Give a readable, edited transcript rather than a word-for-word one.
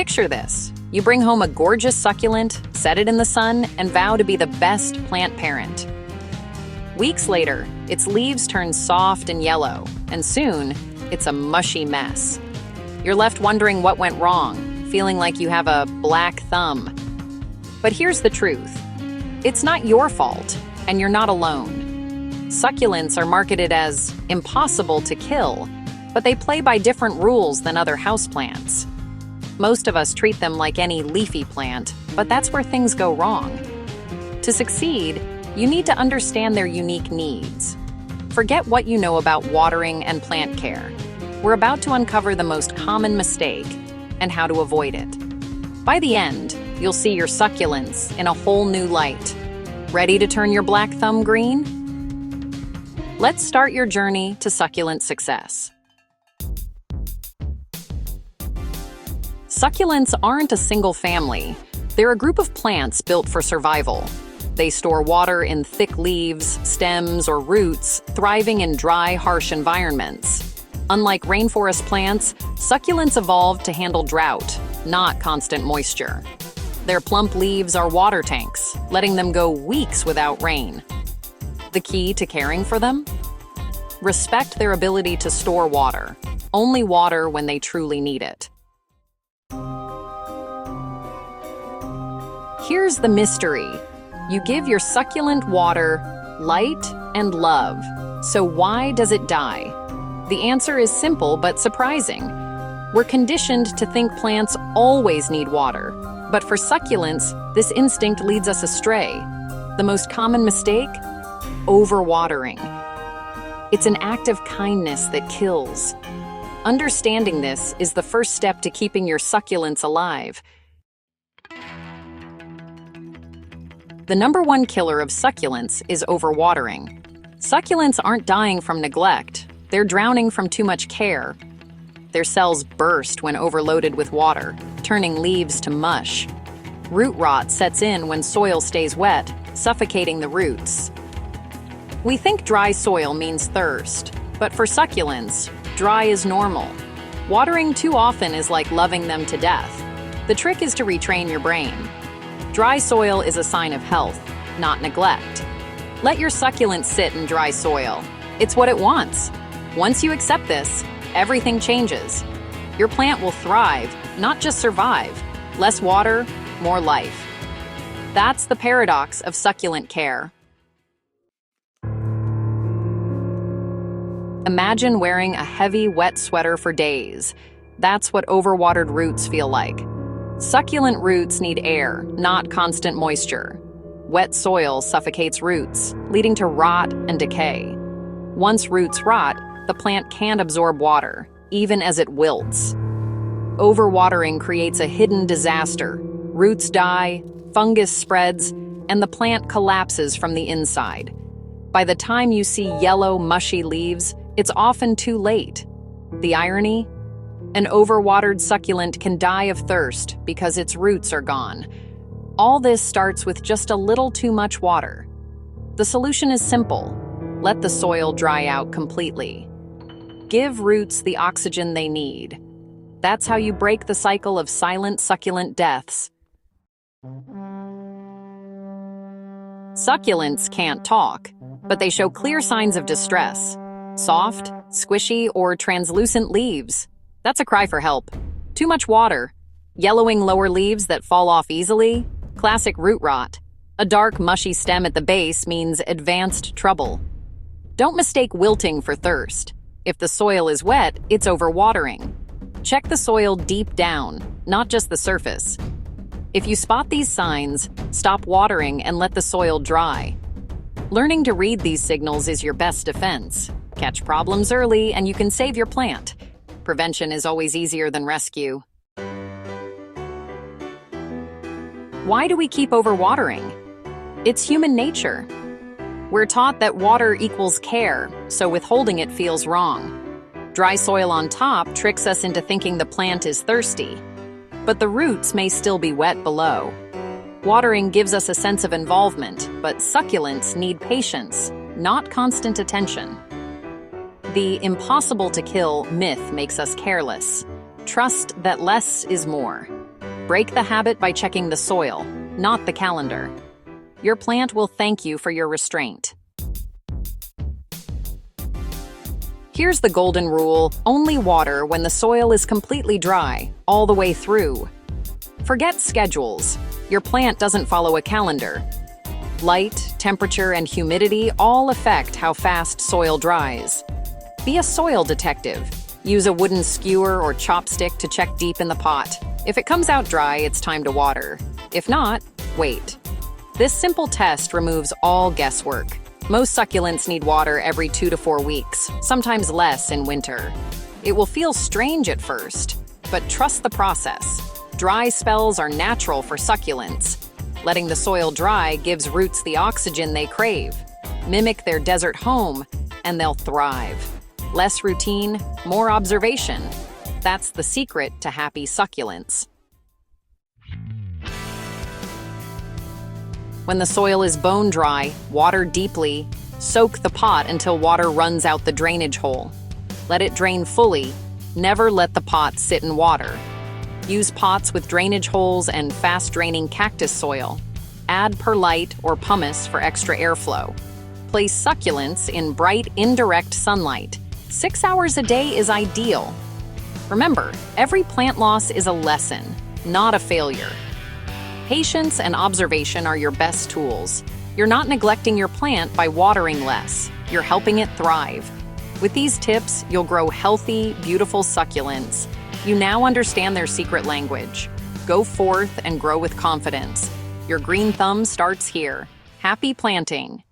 Picture this. You bring home a gorgeous succulent, set it in the sun, and vow to be the best plant parent. Weeks later, its leaves turn soft and yellow, and soon, it's a mushy mess. You're left wondering what went wrong, feeling like you have a black thumb. But here's the truth. It's not your fault, and you're not alone. Succulents are marketed as impossible to kill, but they play by different rules than other houseplants. Most of us treat them like any leafy plant, but that's where things go wrong. To succeed, you need to understand their unique needs. Forget what you know about watering and plant care. We're about to uncover the most common mistake and how to avoid it. By the end, you'll see your succulents in a whole new light. Ready to turn your black thumb green? Let's start your journey to succulent success. Succulents aren't a single family. They're a group of plants built for survival. They store water in thick leaves, stems, or roots, thriving in dry, harsh environments. Unlike rainforest plants, succulents evolved to handle drought, not constant moisture. Their plump leaves are water tanks, letting them go weeks without rain. The key to caring for them? Respect their ability to store water. Only water when they truly need it. Here's the mystery. You give your succulent water, light, and love. So why does it die? The answer is simple but surprising. We're conditioned to think plants always need water, but for succulents, this instinct leads us astray. The most common mistake? Overwatering. It's an act of kindness that kills. Understanding this is the first step to keeping your succulents alive. The #1 killer of succulents is overwatering. Succulents aren't dying from neglect. They're drowning from too much care. Their cells burst when overloaded with water, turning leaves to mush. Root rot sets in when soil stays wet, suffocating the roots. We think dry soil means thirst, but for succulents, dry is normal. Watering too often is like loving them to death. The trick is to retrain your brain. Dry soil is a sign of health, not neglect. Let your succulent sit in dry soil. It's what it wants. Once you accept this, everything changes. Your plant will thrive, not just survive. Less water, more life. That's the paradox of succulent care. Imagine wearing a heavy, wet sweater for days. That's what overwatered roots feel like. Succulent roots need air, not constant moisture. Wet soil suffocates roots, leading to rot and decay. Once roots rot, the plant can't absorb water, even as it wilts. Overwatering creates a hidden disaster. Roots die, fungus spreads, and the plant collapses from the inside. By the time you see yellow, mushy leaves, it's often too late. The irony? An overwatered succulent can die of thirst because its roots are gone. All this starts with just a little too much water. The solution is simple. Let the soil dry out completely. Give roots the oxygen they need. That's how you break the cycle of silent succulent deaths. Succulents can't talk, but they show clear signs of distress. Soft, squishy, or translucent leaves. That's a cry for help. Too much water. Yellowing lower leaves that fall off easily. Classic root rot. A dark, mushy stem at the base means advanced trouble. Don't mistake wilting for thirst. If the soil is wet, it's overwatering. Check the soil deep down, not just the surface. If you spot these signs, stop watering and let the soil dry. Learning to read these signals is your best defense. Catch problems early and you can save your plant. Prevention is always easier than rescue. Why do we keep overwatering? It's human nature. We're taught that water equals care, so withholding it feels wrong. Dry soil on top tricks us into thinking the plant is thirsty. But the roots may still be wet below. Watering gives us a sense of involvement, but succulents need patience, not constant attention. The impossible-to-kill myth makes us careless. Trust that less is more. Break the habit by checking the soil, not the calendar. Your plant will thank you for your restraint. Here's the golden rule: only water when the soil is completely dry, all the way through. Forget schedules. Your plant doesn't follow a calendar. Light, temperature, and humidity all affect how fast soil dries. Be a soil detective. Use a wooden skewer or chopstick to check deep in the pot. If it comes out dry, it's time to water. If not, wait. This simple test removes all guesswork. Most succulents need water every 2 to 4 weeks, sometimes less in winter. It will feel strange at first, but trust the process. Dry spells are natural for succulents. Letting the soil dry gives roots the oxygen they crave. Mimic their desert home, and they'll thrive. Less routine, more observation. That's the secret to happy succulents. When the soil is bone dry, water deeply. Soak the pot until water runs out the drainage hole. Let it drain fully. Never let the pot sit in water. Use pots with drainage holes and fast-draining cactus soil. Add perlite or pumice for extra airflow. Place succulents in bright, indirect sunlight. 6 hours a day is ideal. Remember, every plant loss is a lesson, not a failure. Patience and observation are your best tools. You're not neglecting your plant by watering less. You're helping it thrive. With these tips, you'll grow healthy, beautiful succulents. You now understand their secret language. Go forth and grow with confidence. Your green thumb starts here. Happy planting!